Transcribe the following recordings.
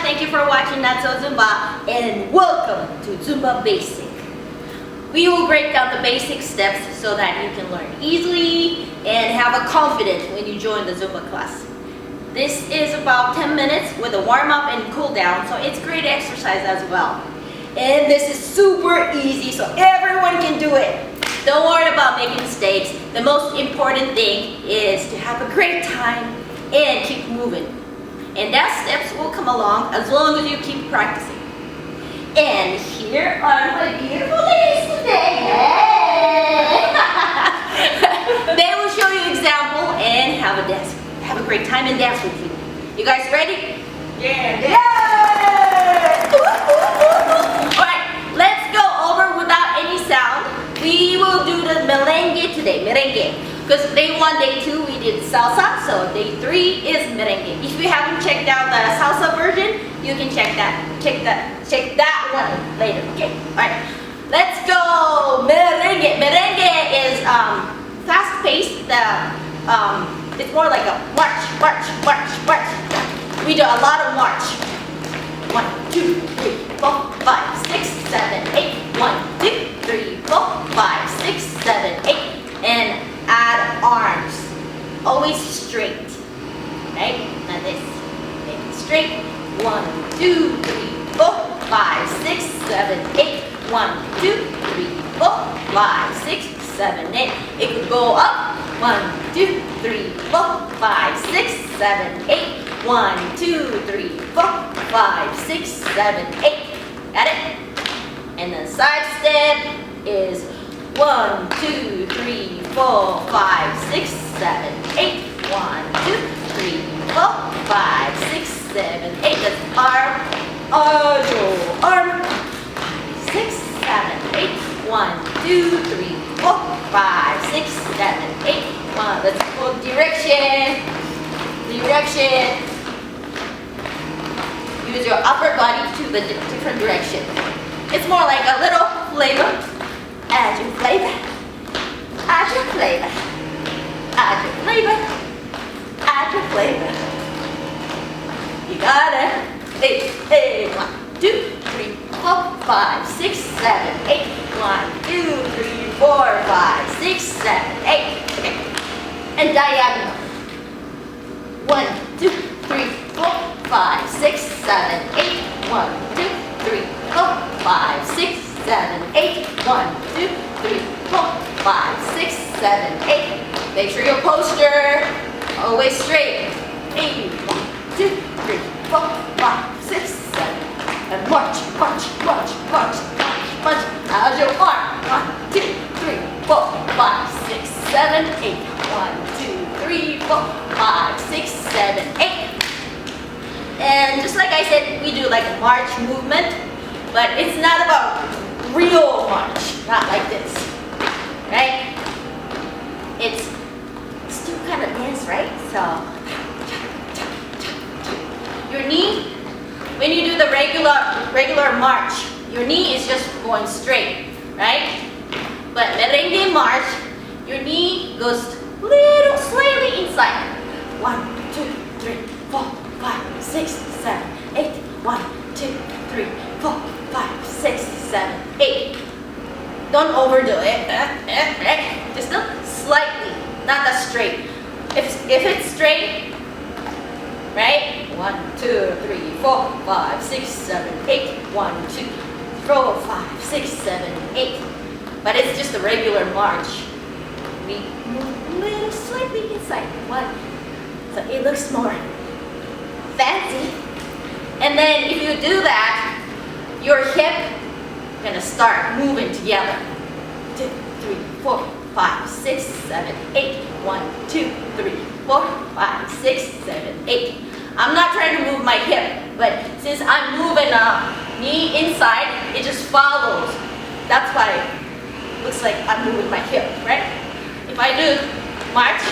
thank you for watching NatsO ZUMBA and welcome to Zumba Basic. We will break down the basic steps so that you can learn easily and have a confidence when you join the Zumba class. This is about 10 minutes with a warm-up and cool-down, so it's great exercise as well. And this is super easy, so everyone can do it. Don't worry about making mistakes. The most important thing is to have a great time and keep moving. And that steps will come along as long as you keep practicing. And here are my beautiful ladies today. They will show you example and have a great time and dance with you. You guys ready? Yeah. Yay! Alright, let's go over without any sound. We will do the merengue today, merengue. Because day 1, day 2 we did salsa, so day 3 is merengue. If you haven't checked out the salsa version, you can check that one later. Okay, alright. Let's go! Merengue. Merengue is fast-paced. It's more like a march. We do a lot of march. 1, 2, 3, 4, 5, 6, 7, 8. 1, 2, 3, 4, 5, 6, 7, 8. And add arms. Always straight. Right? Now this. Make it straight. 1, 2, 3, 4, 5, 6, 7, 8. 1, 2, 3, 4, 5, 6, 7, 8. It could go up. 1, 2, 3, 4, 5, 6, 7, 8. 1, 2, 3, 4, 5, 6, 7, 8. Got it? And the side step is 1, 2, 3, 4, 5, 6, 7, 8. 1, 2, 3, 4, 5, 6, 7, 8. That's arm, arm. 5, 6, 7, 8. 1, 2, 3, 4, 5, 6, 7, 8. Let's go direction. Use your upper body to the different direction. It's more like a little flavor. Add your flavor. Add your flavor. Add your flavor. Add your flavor. You got it. 8. 1, 2, 3, 4, 5, 6, 7, 8. 1, 2, 3, 4, 5, 6, 7, 8. Okay. And diagonal. 1, 2, 3, 4, 5, 6, 7, 8. 1, 2, 3, 4, 5, 6, 7, 8. 1, 2, 3, 4, 5, 6, 7, 8. Make sure your posture always straight. 8. 1, 2, 3, 4, 5, 6, 7. And march. How's your arm? 1, 2, 3, 4, 5, 6, 7, 8. 1, 2, 3, 4, 5, 6, 7, 8. And just like I said, we do like a march movement, but it's not about real march, not like this, right? It's still kind of dance, right? So, your knee, when you do the regular march, your knee is just going straight, right? But merengue march, your knee goes little slightly inside. 1, 2, 3, 4, 5, 6, 7, 8. 1, 2, 3, 4, 5, 6, 7, 8. Don't overdo it. Right? Just slightly, not that straight. If it's straight, right? 1, 2, 3, 4, 5, 6, 7, 8. 1, 2, 4, 5, 6, 7, 8. But it's just a regular march. We move a little slightly inside. 1. So it looks more fancy. And then if you do that, your hip gonna start moving together. 2, 3, 4, 5, 6, 7, 8. 1, 2, 3, 4, 5, 6, 7, 8. I'm not trying to move my hip, but since I'm moving knee inside, it just follows. That's why it looks like I'm moving my hip, right? If I do march,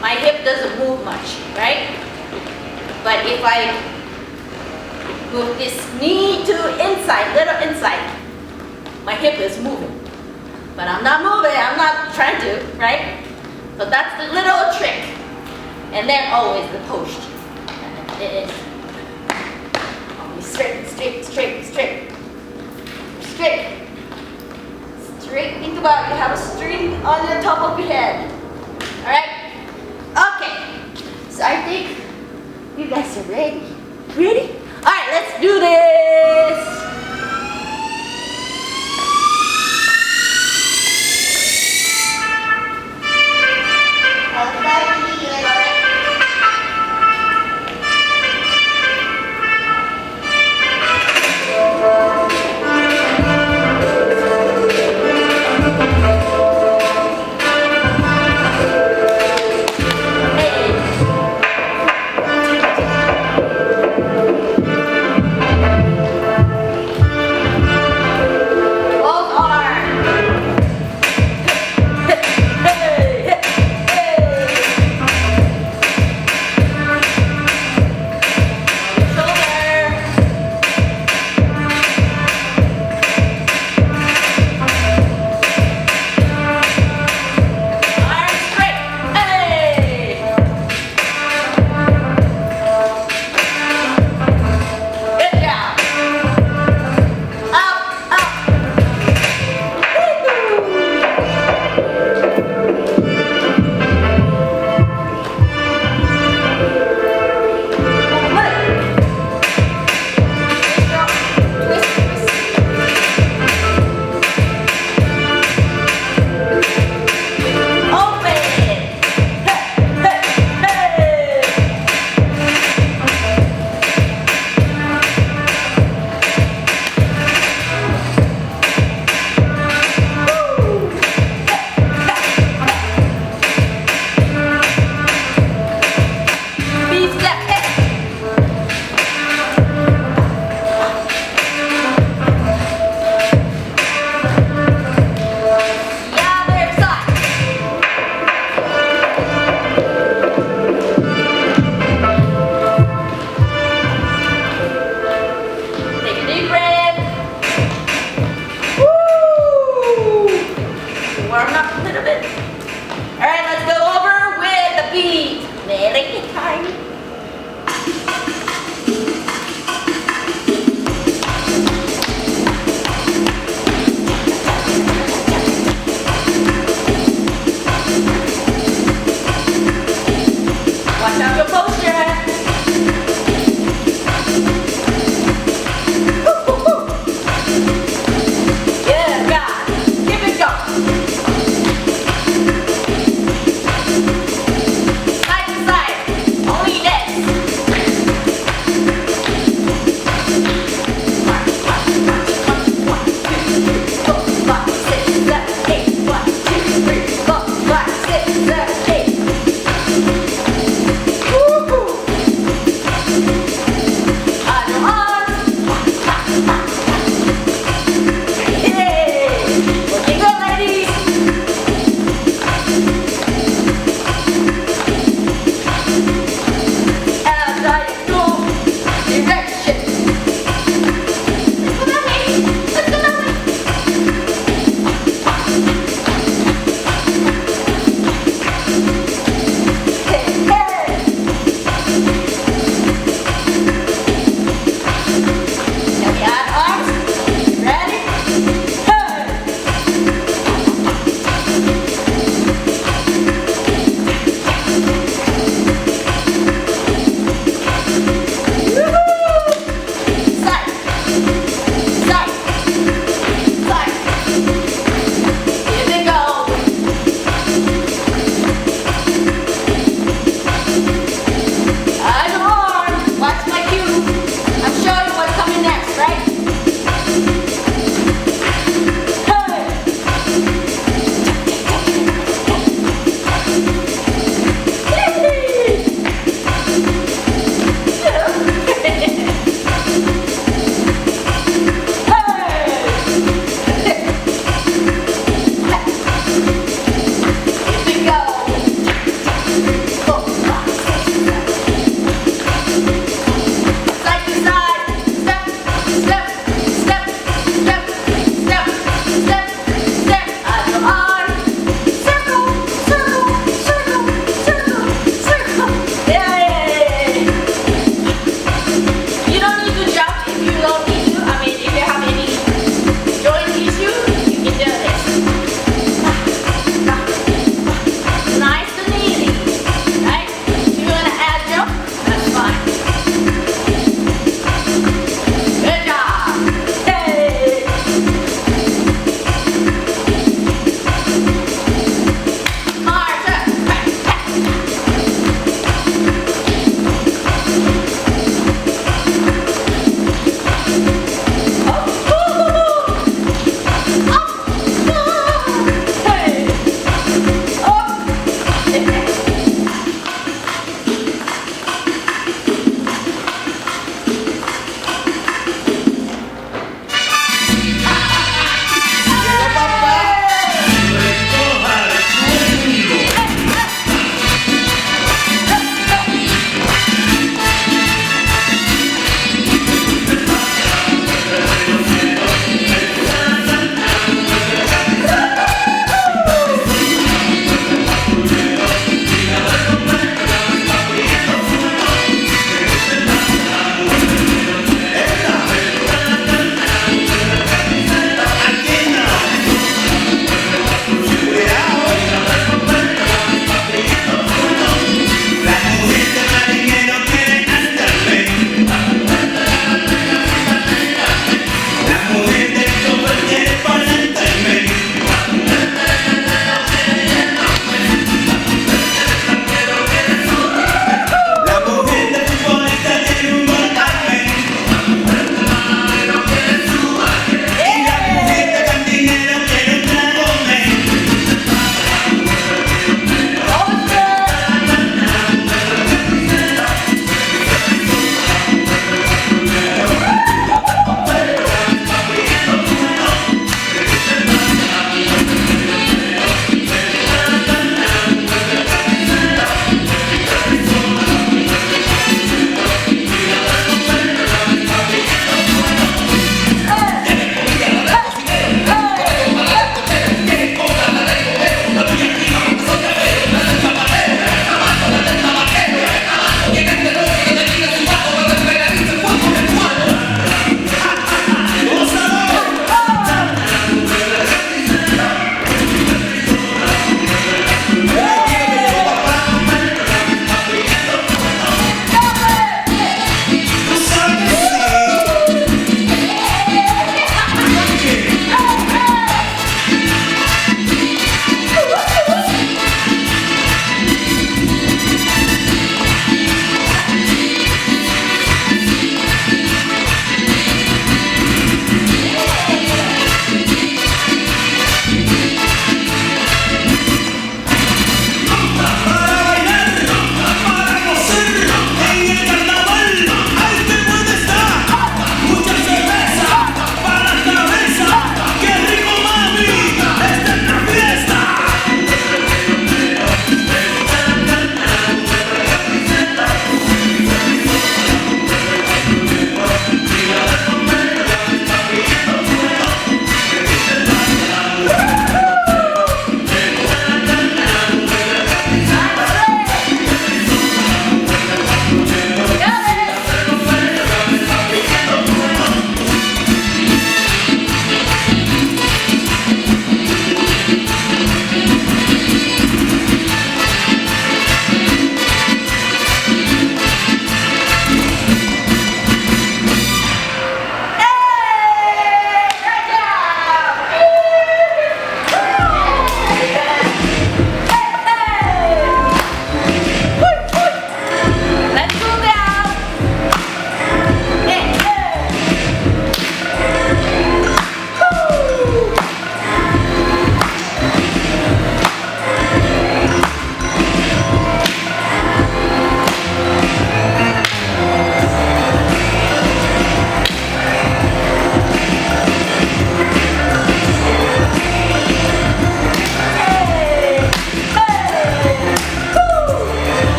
my hip doesn't move much, right? But if I move this knee to inside, little inside, my hip is moving. But I'm not moving, I'm not trying to, right? So that's the little trick. And then always the posture. It is straight, straight, straight, straight. Straight. Straight. Think about it. You have a string on the top of your head. Alright? Okay. So I think you guys are ready. Ready? Alright, let's do this.